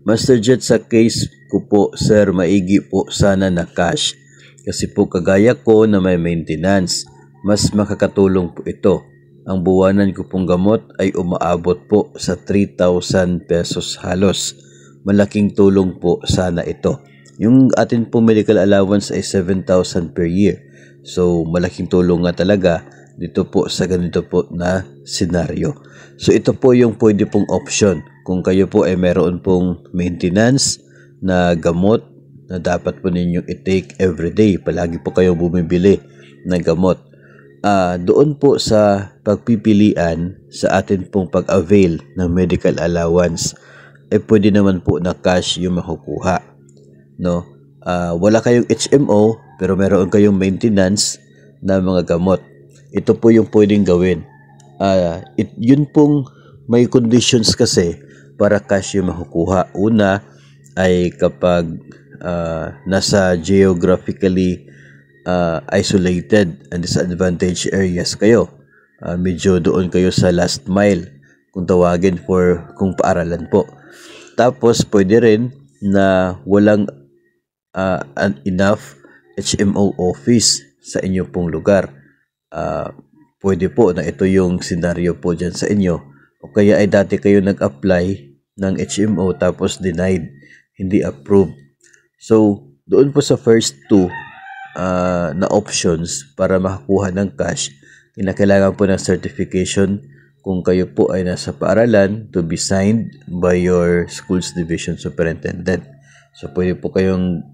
Master Jet, sa case ko po, sir, maigi po sana na cash. Kasi po kagaya ko na may maintenance, mas makakatulong po ito. Ang buwanan ko pong gamot ay umaabot po sa 3,000 pesos halos. Malaking tulong po sana ito. Yung atin po medical allowance ay 7,000 per year. So malaking tulong nga talaga dito po sa ganito po na senaryo. So ito po yung pwede pong option kung kayo po ay meron pong maintenance na gamot na dapat po ninyong i-take everyday. Palagi po kayo bumibili ng gamot. Doon po sa pagpipilian sa atin pong pag-avail ng medical allowance, pwede naman po na cash yung makukuha. No? Wala kayong HMO pero meron kayong maintenance na mga gamot. Ito po yung pwedeng gawin. Yun pong may conditions kasi para cash yung makukuha. Una ay kapag nasa geographically isolated and disadvantaged areas kayo. Medyo doon kayo sa last mile kung tawagin for kung paaralan po. Tapos pwede rin na walang enough HMO office sa inyo pong lugar. Pwede po na ito yung senaryo po dyan sa inyo. O kaya ay dati kayo nag-apply ng HMO tapos denied, hindi approved. So, doon po sa first two na options para makakuha ng cash, kinakailangan po ng certification kung kayo po ay nasa paaralan to be signed by your school's division superintendent. So, pwede po kayong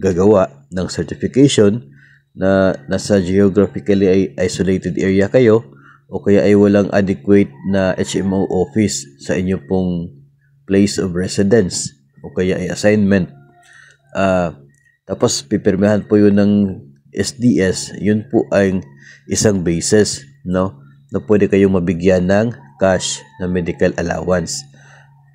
gagawa ng certification na nasa geographically isolated area kayo o kaya ay walang adequate na HMO office sa inyo pong place of residence o kaya ay assignment. Tapos pipirmahan po yun ng SDS. Yun po ay isang basis, no, na pwede kayong mabigyan ng cash na medical allowance.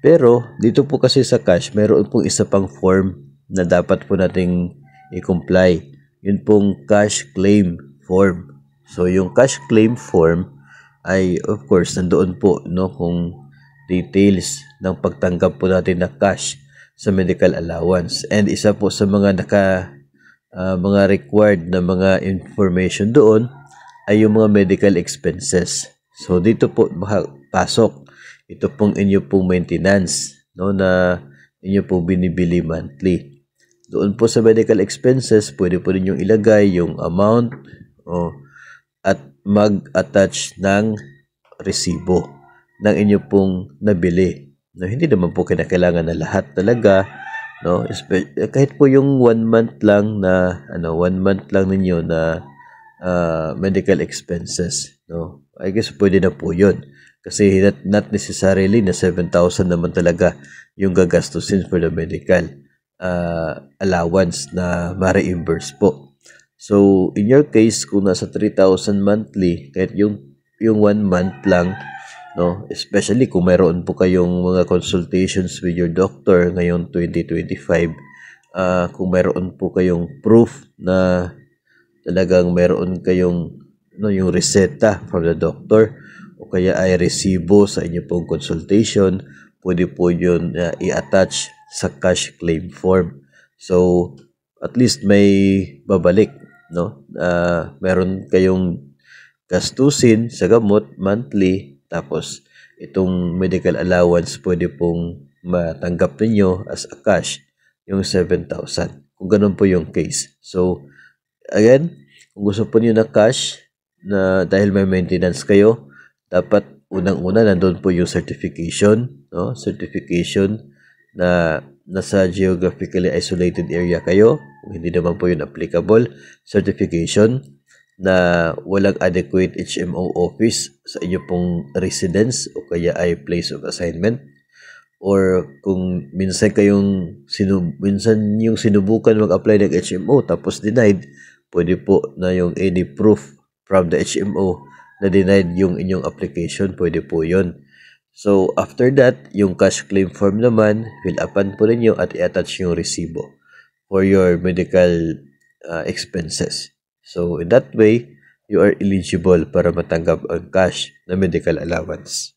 Pero dito po kasi sa cash, meron pong isa pang form na dapat po nating i-comply. Yun pong cash claim form. So yung cash claim form ay of course nandoon po, no, kung details ng pagtanggap po natin na cash sa medical allowance. And isa po sa mga mga required na mga information doon ay yung mga medical expenses. So dito po pasok ito pong inyo pong maintenance, no, na inyo po binibili monthly. Doon po sa medical expenses, pwede po ninyong ilagay yung amount at mag-attach ng resibo ng inyo pong nabili. No, hindi naman po kinakailangan na lahat talaga, no, kahit po yung 1 month lang na 1 month lang ninyo na medical expenses, no, I guess pwede na po yun kasi not necessarily na 7,000 naman talaga yung gagastusin for the medical allowance na ma-reimburse po. So in your case, kung nasa 3,000 monthly, kahit yung 1 month lang, no, especially kung mayroon po kayong mga consultations with your doctor ngayong 2025, kung mayroon po kayong proof na talagang mayroon kayong yung reseta from the doctor o kaya ay resibo sa inyo pong consultation, pwede po yun i-attach sa cash claim form. So at least may babalik, no, meron kayong gastusin sa gamot monthly. Tapos, itong medical allowance pwede pong matanggap ninyo as a cash, yung 7,000. Kung ganun po yung case. So, again, kung gusto po niyo na cash, na dahil may maintenance kayo, dapat unang-una nandun po yung certification, no? Certification na nasa geographically isolated area kayo. Kung hindi naman po yun applicable, certification na walang adequate HMO office sa inyo pong residence o kaya ay place of assignment, or kung minsan yung sinubukan mag-apply ng HMO tapos denied, pwede po na yung any proof from the HMO na denied yung inyong application, pwede po yun. So after that, yung cash claim form naman, fill upan po ninyo at i-attach yung resibo for your medical expenses. So in that way, you are eligible para matanggap ang cash na medical allowance.